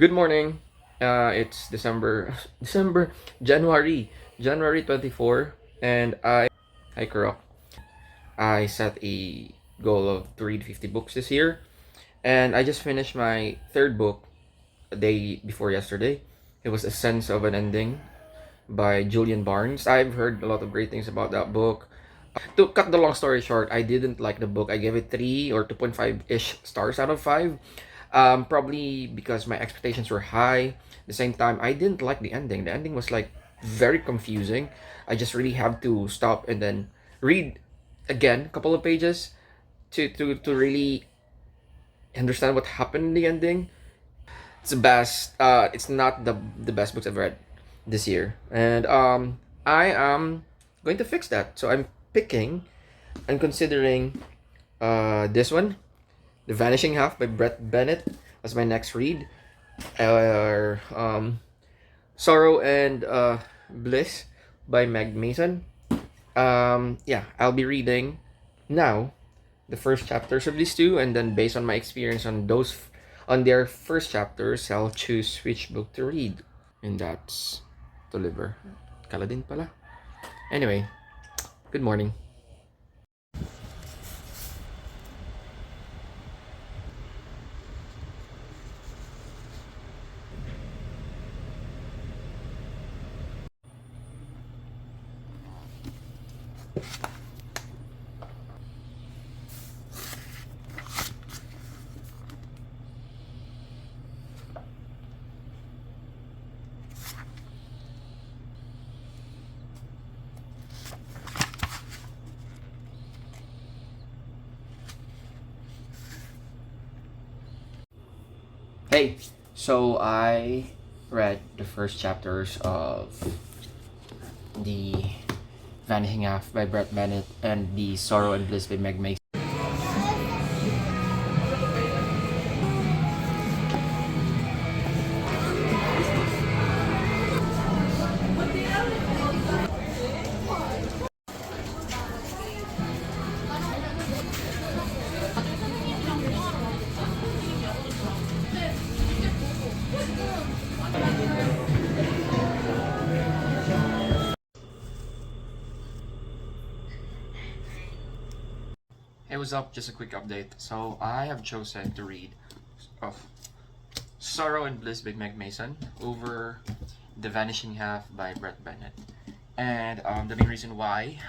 Good morning. It's January 24, and hi Kurok. I set a goal of to read 50 books this year, and I just finished my third book a day before yesterday. It was A Sense of an Ending by Julian Barnes. I've heard a lot of great things about that book. To cut the long story short, I didn't like the book. I gave it 3 or 2.5 ish stars out of 5. Probably because my expectations were high. At the same time, I didn't like the ending. The ending was like very confusing. I just really have to stop and then read again a couple of pages to really understand what happened in the ending. It's the best. It's not the best books I've read this year, and I am going to fix that. So I'm picking and considering this one, The Vanishing Half by Brett Bennett, as my next read. Or Sorrow and Bliss by Meg Mason. Yeah, I'll be reading now the first chapters of these two, and then based on my experience on their first chapters, I'll choose which book to read. And that's Deliver. Kaladin pala. Anyway, good morning. Hey, so I read the first chapters of The Vanishing Half by Brett Bennett and The Sorrow and Bliss by Meg Mason. Hey, what's up? Just a quick update. So I have chosen to read of Sorrow and Bliss by Meg Mason over The Vanishing Half by Brett Bennett. And the main reason why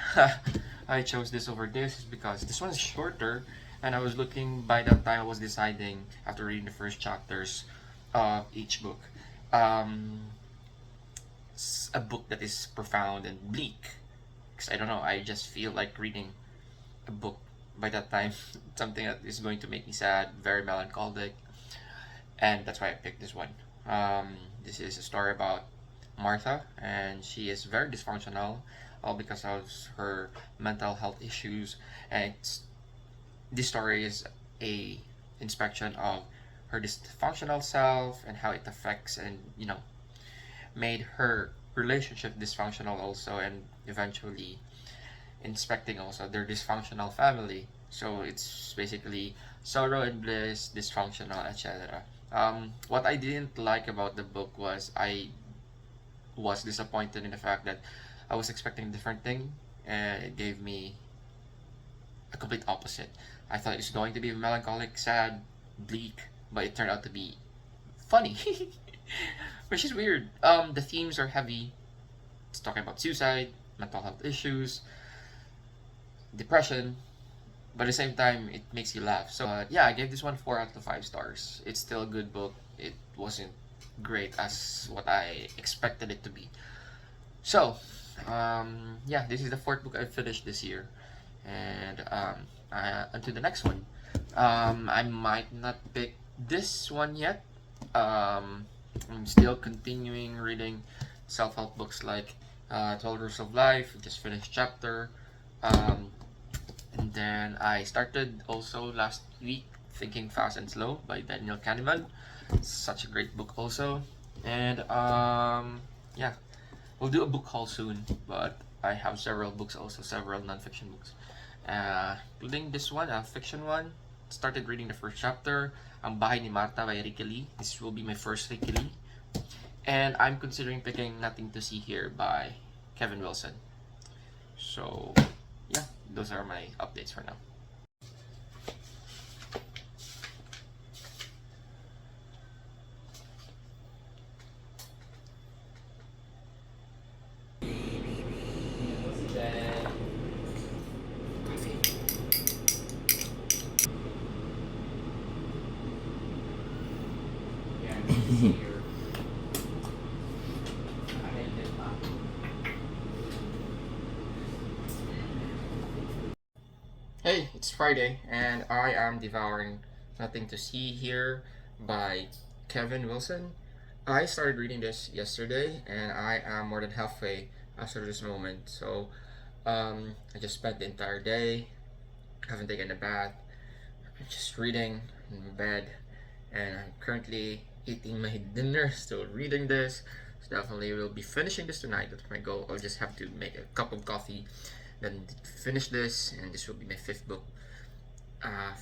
I chose this over this is because this one is shorter, and I was looking by that time I was deciding after reading the first chapters of each book. Um, a book that is profound and bleak. Because I don't know, I just feel like reading a book by that time, something that is going to make me sad, very melancholic, and that's why I picked this one. This is a story about Martha, and she is very dysfunctional, all because of her mental health issues. And this story is a inspection of her dysfunctional self and how it affects and made her relationship dysfunctional also, and eventually inspecting also their dysfunctional family. So it's basically sorrow and bliss, dysfunctional, etc. What I didn't like about the book was I was disappointed in the fact that I was expecting a different thing, and it gave me a complete opposite. I thought it's going to be melancholic, sad, bleak, but it turned out to be funny, which is weird. The themes are heavy. It's talking about suicide, mental health issues, depression, but at the same time it makes you laugh. So yeah, I gave this one 4 out of 5 stars. It's still a good book. It wasn't great as what I expected it to be. So yeah, this is the fourth book I finished this year, and onto the next one. I might not pick this one yet. I'm still continuing reading self-help books like 12 Rules of Life. Just finished chapter. um, and then I started also last week Thinking Fast and Slow by Daniel Kahneman. Such a great book also. And yeah, we'll do a book haul soon, but I have several books also, several non-fiction books. Including this one, a fiction one. started reading the first chapter, Ang Bahay ni Marta by Ricky Lee. This will be my first Ricky Lee. And I'm considering picking Nothing to See Here by Kevin Wilson. So, yeah, those are my updates for now. Hey, it's Friday, and I am devouring Nothing to See Here by Kevin Wilson. I started reading this yesterday, and I am more than halfway after this moment. So, I just spent the entire day, haven't taken a bath, just reading in bed, and I'm currently eating my dinner, still reading this. So definitely will be finishing this tonight. That's my goal. I'll just have to make a cup of coffee, then finish this, and this will be my fifth book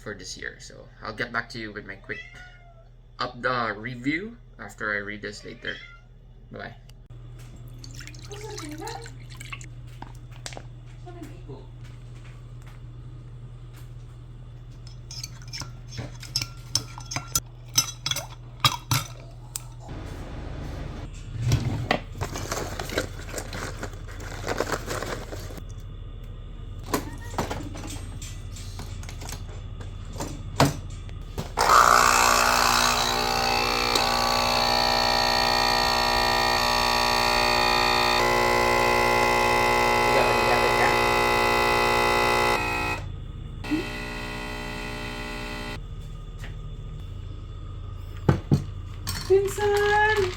for this year. So I'll get back to you with my quick review after I read this later. Bye. Pinsan!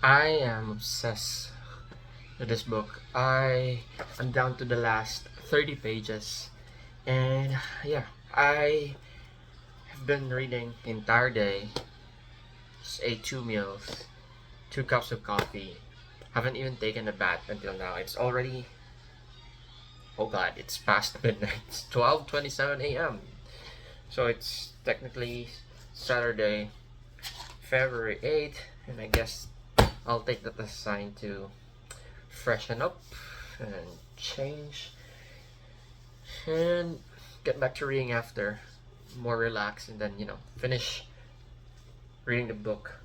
I am obsessed with this book. I am down to the last 30 pages, and yeah, I have been reading the entire day. Just ate 2 meals, 2 cups of coffee. Haven't even taken a bath until now. It's already, oh god, it's past midnight. It's 12:27 a.m. So it's technically Saturday, February 8th, and I guess I'll take that as a sign to freshen up and change and get back to reading after, more relaxed, and then finish reading the book.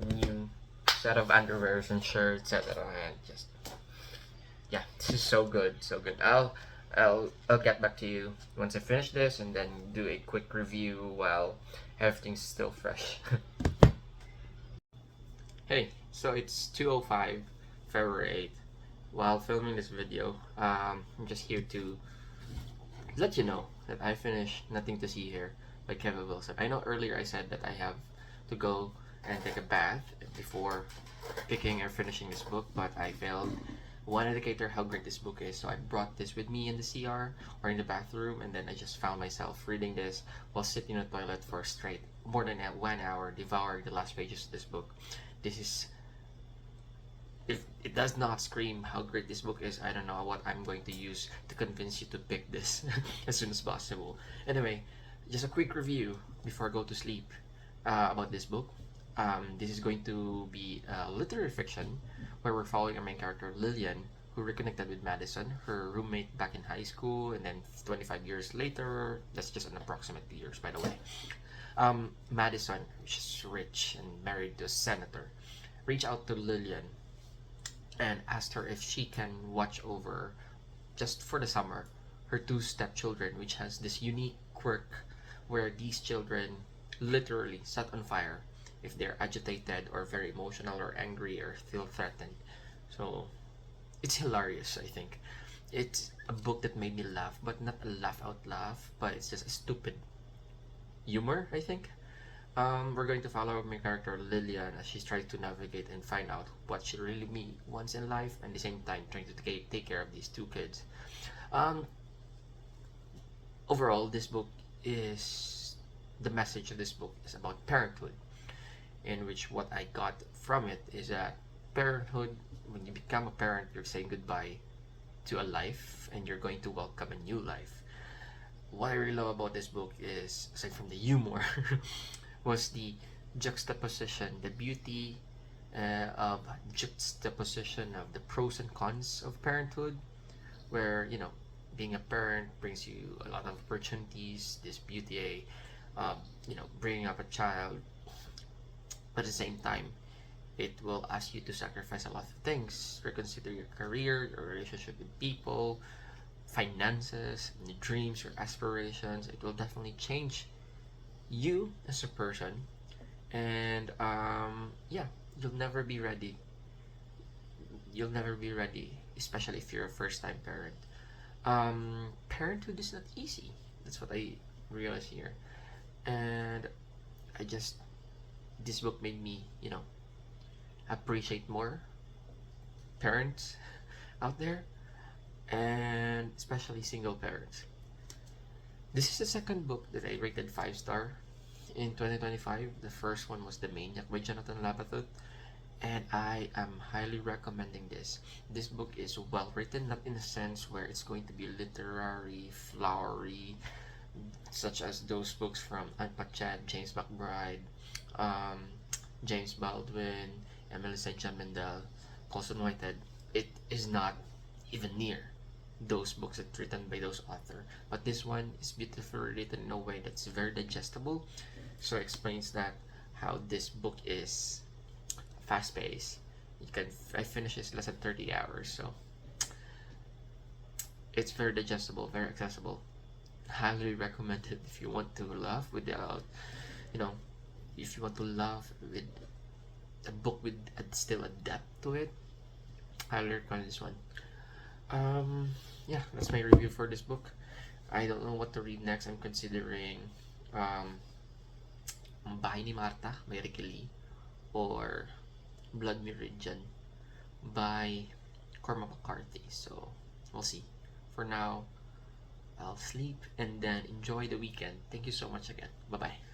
New set of underwears and shirts, etc. And just yeah, this is so good, so good. I'll get back to you once I finish this and then do a quick review while everything's still fresh. Hey, so it's 2:05 February 8th. While filming this video, I'm just here to let you know that I finished Nothing to See Here by Kevin Wilson. I know earlier I said that I have to go and take a bath before picking or finishing this book, but I failed. One indicator how great this book is, so I brought this with me in the CR or in the bathroom, and then I just found myself reading this while sitting in the toilet for straight more than 1 hour, devouring the last pages of this book. This is, if it does not scream how great this book is, I don't know what I'm going to use to convince you to pick this as soon as possible. Anyway, just a quick review before I go to sleep about this book. This is going to be literary fiction where we're following our main character Lillian, who reconnected with Madison, her roommate back in high school, and then 25 years later, that's just an approximate years by the way. Madison, she's rich and married to a senator, reached out to Lillian and asked her if she can watch over, just for the summer, her two stepchildren, which has this unique quirk where these children literally set on fire if they're agitated or very emotional or angry or feel threatened. So it's hilarious, I think. It's a book that made me laugh, but not a laugh out laugh, but it's just a stupid humor, I think. We're going to follow my character Lillian as she's trying to navigate and find out what she really wants in life, and at the same time trying to take care of these two kids. Um, Overall, this book is the message of this book is about parenthood, in which what I got from it is that parenthood, when you become a parent, you're saying goodbye to a life and you're going to welcome a new life. What I really love about this book is, aside from the humor, was the juxtaposition, the beauty of juxtaposition of the pros and cons of parenthood, where being a parent brings you a lot of opportunities, this beauty, bringing up a child, but at the same time, it will ask you to sacrifice a lot of things. Reconsider your career, your relationship with people, finances, your dreams, your aspirations. It will definitely change you as a person, and yeah, you'll never be ready. You'll never be ready, especially if you're a first-time parent. Parenthood is not easy. That's what I realized here, and I just this book made me, appreciate more parents out there, and especially single parents. This is the second book that I rated 5 star in 2025. The first one was The Maniac by Jonathan Labatut, and I am highly recommending this. This book is well written, not in a sense where it's going to be literary, flowery, such as those books from Anne Patchett, James McBride, um, James Baldwin, Emily St. John Mendel, Colson Whitehead. It is not even near those books that written by those authors. But this one is beautifully written in a way that's very digestible. So it explains that how this book is fast paced. I finish this less than 30 hours, so it's very digestible, very accessible. Highly recommended if you want to laugh without, you know, if you want to laugh with a book with still a depth to it. Highly recommend this one. Yeah, that's my review for this book. I don't know what to read next. I'm considering Ang Bahay ni Marta by Ricky Lee, or Blood Meridian by Cormac McCarthy. So we'll see. For now, I'll sleep and then enjoy the weekend. Thank you so much again. Bye bye.